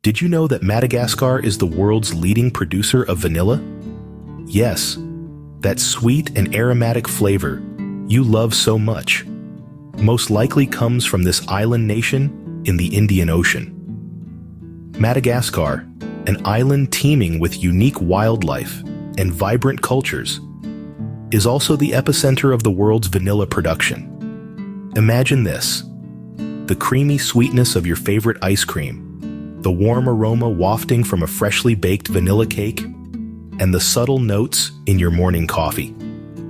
Did you know that Madagascar is the world's leading producer of vanilla? Yes, that sweet and aromatic flavor you love so much most likely comes from this island nation in the Indian Ocean. Madagascar, an island teeming with unique wildlife and vibrant cultures, is also the epicenter of the world's vanilla production. Imagine this: the creamy sweetness of your favorite ice cream, the warm aroma wafting from a freshly baked vanilla cake, and the subtle notes in your morning coffee.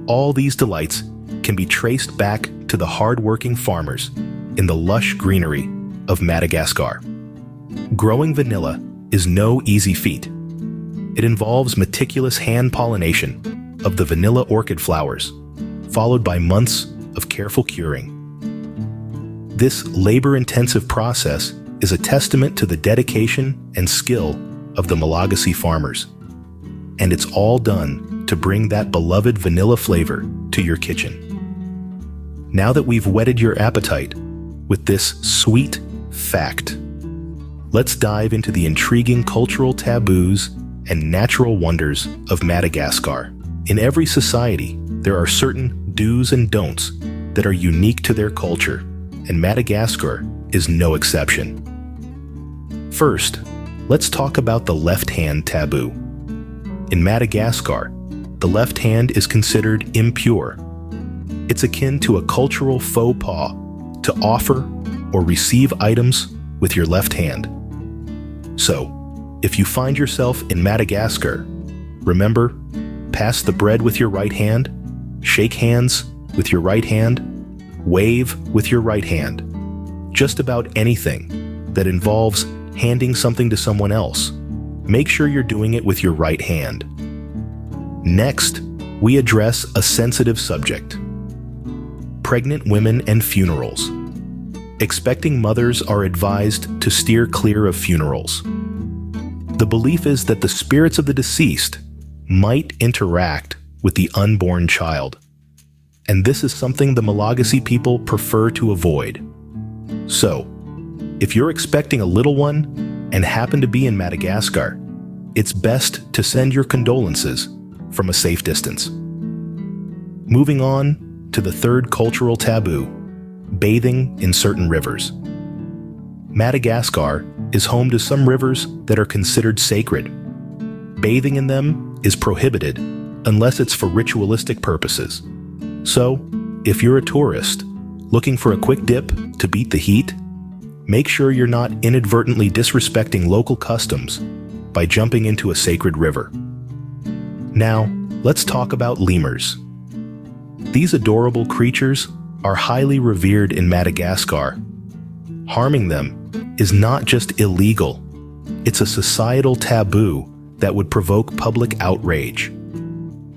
All these delights can be traced back to the hard-working farmers in the lush greenery of Madagascar. Growing vanilla is no easy feat. It involves meticulous hand pollination of the vanilla orchid flowers, followed by months of careful curing. This labor-intensive process is a testament to the dedication and skill of the Malagasy farmers. And it's all done to bring that beloved vanilla flavor to your kitchen. Now that we've whetted your appetite with this sweet fact, let's dive into the intriguing cultural taboos and natural wonders of Madagascar. In every society, there are certain do's and don'ts that are unique to their culture, and Madagascar is no exception. First, let's talk about the left hand taboo. In Madagascar, the left hand is considered impure. It's akin to a cultural faux pas to offer or receive items with your left hand. So, if you find yourself in Madagascar, remember, pass the bread with your right hand, shake hands with your right hand, wave with your right hand. Just about anything that involves handing something to someone else, make sure you're doing it with your right hand. Next, we address a sensitive subject: pregnant women and funerals. Expecting mothers are advised to steer clear of funerals. The belief is that the spirits of the deceased might interact with the unborn child, and this is something the Malagasy people prefer to avoid. So, if you're expecting a little one and happen to be in Madagascar, it's best to send your condolences from a safe distance. Moving on to the third cultural taboo: bathing in certain rivers. Madagascar is home to some rivers that are considered sacred. Bathing in them is prohibited unless it's for ritualistic purposes. So, if you're a tourist looking for a quick dip to beat the heat, make sure you're not inadvertently disrespecting local customs by jumping into a sacred river. Now, let's talk about lemurs. These adorable creatures are highly revered in Madagascar. Harming them is not just illegal, it's a societal taboo that would provoke public outrage.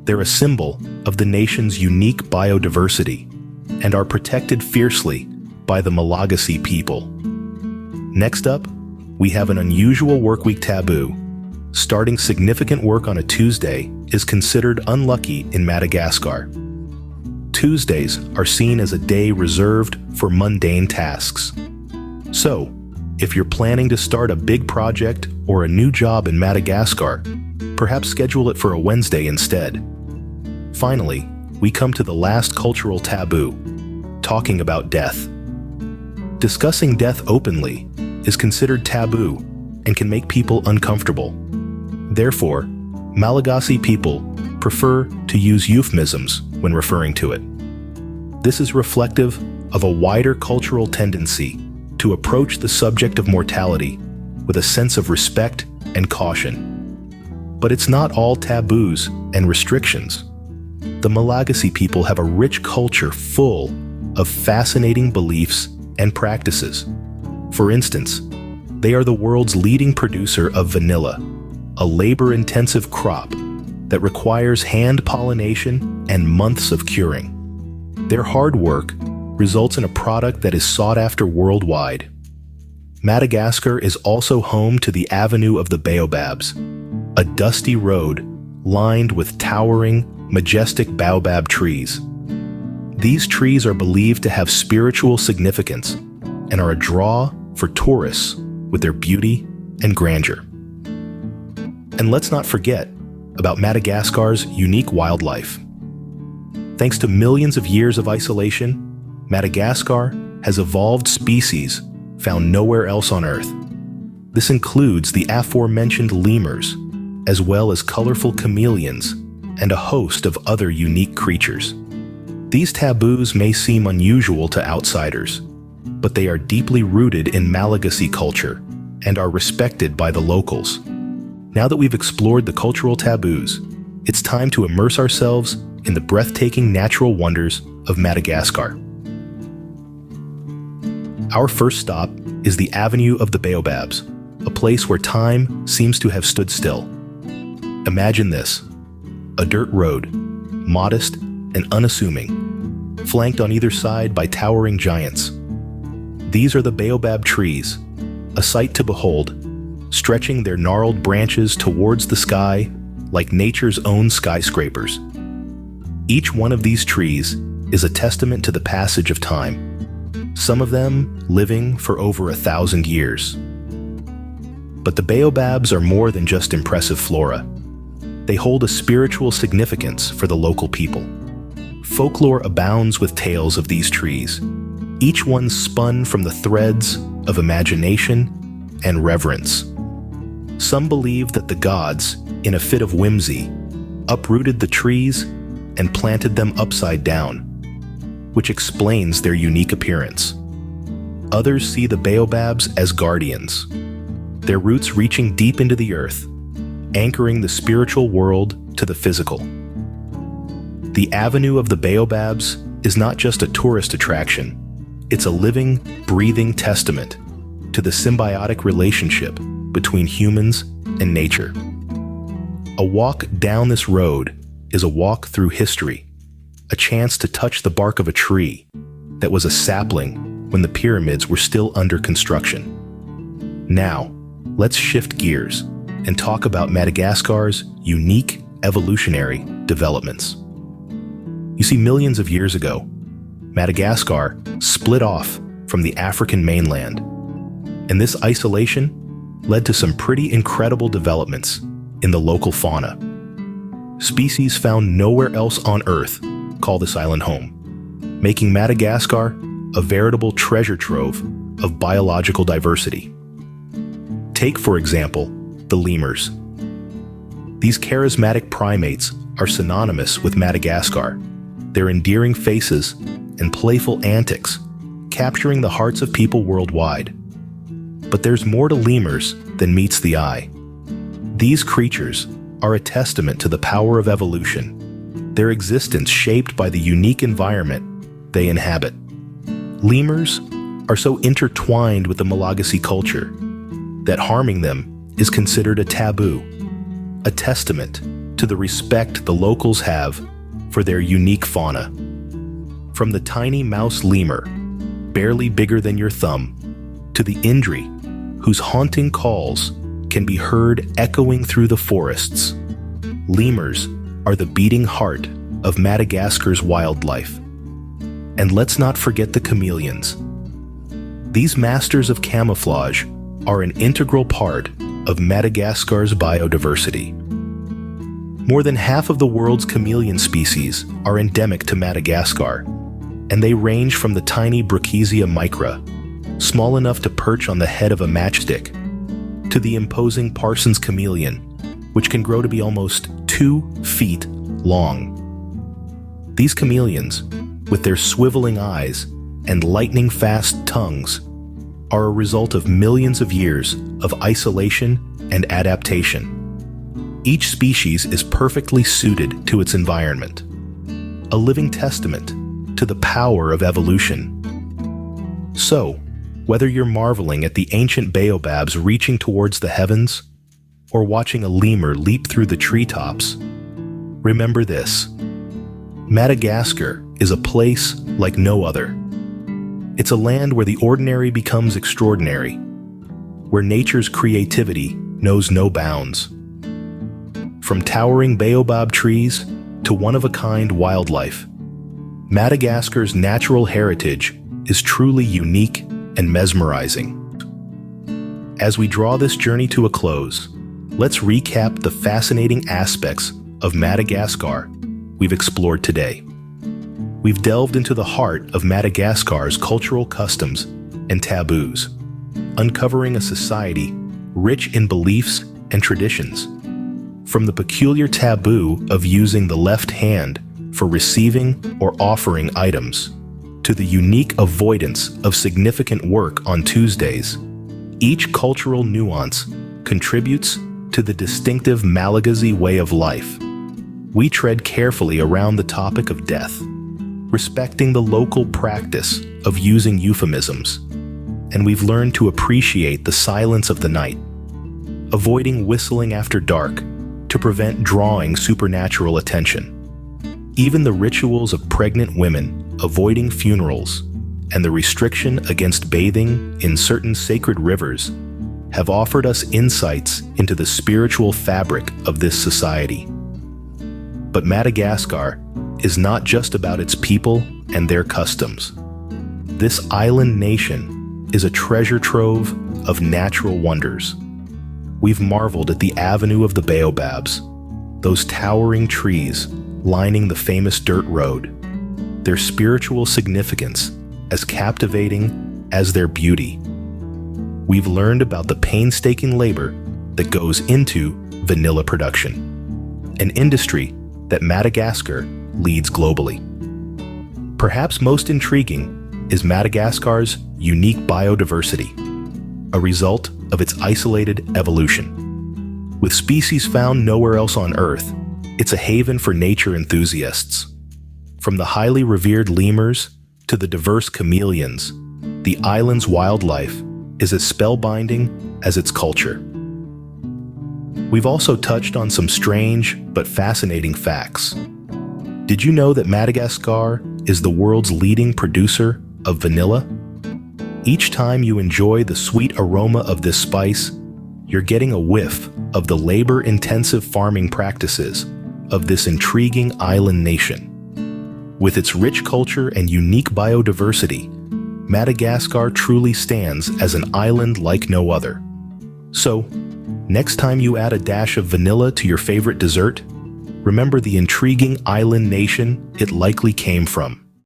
They're a symbol of the nation's unique biodiversity and are protected fiercely by the Malagasy people. Next up, we have an unusual workweek taboo. Starting significant work on a Tuesday is considered unlucky in Madagascar. Tuesdays are seen as a day reserved for mundane tasks. So, if you're planning to start a big project or a new job in Madagascar, perhaps schedule it for a Wednesday instead. Finally, we come to the last cultural taboo: talking about death. Discussing death openly is considered taboo and can make people uncomfortable. Therefore, Malagasy people prefer to use euphemisms when referring to it. This is reflective of a wider cultural tendency to approach the subject of mortality with a sense of respect and caution. But it's not all taboos and restrictions. The Malagasy people have a rich culture full of fascinating beliefs and practices. For instance, they are the world's leading producer of vanilla, a labor-intensive crop that requires hand pollination and months of curing. Their hard work results in a product that is sought after worldwide. Madagascar is also home to the Avenue of the Baobabs, a dusty road lined with towering, majestic baobab trees. These trees are believed to have spiritual significance and are a draw for tourists with their beauty and grandeur. And let's not forget about Madagascar's unique wildlife. Thanks to millions of years of isolation, Madagascar has evolved species found nowhere else on Earth. This includes the aforementioned lemurs, as well as colorful chameleons and a host of other unique creatures. These taboos may seem unusual to outsiders, but they are deeply rooted in Malagasy culture and are respected by the locals. Now that we've explored the cultural taboos, it's time to immerse ourselves in the breathtaking natural wonders of Madagascar. Our first stop is the Avenue of the Baobabs, a place where time seems to have stood still. Imagine this: a dirt road, modest and unassuming, flanked on either side by towering giants. These are the baobab trees, a sight to behold, stretching their gnarled branches towards the sky like nature's own skyscrapers. Each one of these trees is a testament to the passage of time, some of them living for over 1,000 years. But the baobabs are more than just impressive flora. They hold a spiritual significance for the local people. Folklore abounds with tales of these trees, each one spun from the threads of imagination and reverence. Some believe that the gods, in a fit of whimsy, uprooted the trees and planted them upside down, which explains their unique appearance. Others see the baobabs as guardians, their roots reaching deep into the earth, anchoring the spiritual world to the physical. The Avenue of the Baobabs is not just a tourist attraction, it's a living, breathing testament to the symbiotic relationship between humans and nature. A walk down this road is a walk through history, a chance to touch the bark of a tree that was a sapling when the pyramids were still under construction. Now, let's shift gears and talk about Madagascar's unique evolutionary developments. You see, millions of years ago, Madagascar split off from the African mainland, and this isolation led to some pretty incredible developments in the local fauna. Species found nowhere else on Earth call this island home, making Madagascar a veritable treasure trove of biological diversity. Take, for example, the lemurs. These charismatic primates are synonymous with Madagascar, their endearing faces and playful antics capturing the hearts of people worldwide. But there's more to lemurs than meets the eye. These creatures are a testament to the power of evolution, their existence shaped by the unique environment they inhabit. Lemurs are so intertwined with the Malagasy culture that harming them is considered a taboo, a testament to the respect the locals have for their unique fauna. From the tiny mouse lemur, barely bigger than your thumb, to the indri, whose haunting calls can be heard echoing through the forests, lemurs are the beating heart of Madagascar's wildlife. And let's not forget the chameleons. These masters of camouflage are an integral part of Madagascar's biodiversity. More than half of the world's chameleon species are endemic to Madagascar, and they range from the tiny Brachysia micra, small enough to perch on the head of a matchstick, to the imposing Parsons chameleon, which can grow to be almost 2 feet long. These chameleons, with their swiveling eyes and lightning-fast tongues, are a result of millions of years of isolation and adaptation. Each species is perfectly suited to its environment, a living testament to the power of evolution. So, whether you're marveling at the ancient baobabs reaching towards the heavens, or watching a lemur leap through the treetops, remember this: Madagascar is a place like no other. It's a land where the ordinary becomes extraordinary, where nature's creativity knows no bounds. From towering baobab trees to one-of-a-kind wildlife, Madagascar's natural heritage is truly unique and mesmerizing. As we draw this journey to a close, let's recap the fascinating aspects of Madagascar we've explored today. We've delved into the heart of Madagascar's cultural customs and taboos, uncovering a society rich in beliefs and traditions. From the peculiar taboo of using the left hand for receiving or offering items, to the unique avoidance of significant work on Tuesdays, each cultural nuance contributes to the distinctive Malagasy way of life. We tread carefully around the topic of death, respecting the local practice of using euphemisms, and we've learned to appreciate the silence of the night, avoiding whistling after dark to prevent drawing supernatural attention. Even the rituals of pregnant women avoiding funerals and the restriction against bathing in certain sacred rivers have offered us insights into the spiritual fabric of this society. But Madagascar is not just about its people and their customs. This island nation is a treasure trove of natural wonders. We've marveled at the avenue of the baobabs, those towering trees lining the famous dirt road, their spiritual significance as captivating as their beauty. We've learned about the painstaking labor that goes into vanilla production, an industry that Madagascar leads globally. Perhaps most intriguing is Madagascar's unique biodiversity, a result of its isolated evolution. With species found nowhere else on Earth, it's a haven for nature enthusiasts. From the highly revered lemurs to the diverse chameleons, the island's wildlife is as spellbinding as its culture. We've also touched on some strange but fascinating facts. Did you know that Madagascar is the world's leading producer of vanilla? Each time you enjoy the sweet aroma of this spice, you're getting a whiff of the labor-intensive farming practices of this intriguing island nation. With its rich culture and unique biodiversity, Madagascar truly stands as an island like no other. So, next time you add a dash of vanilla to your favorite dessert, remember the intriguing island nation it likely came from.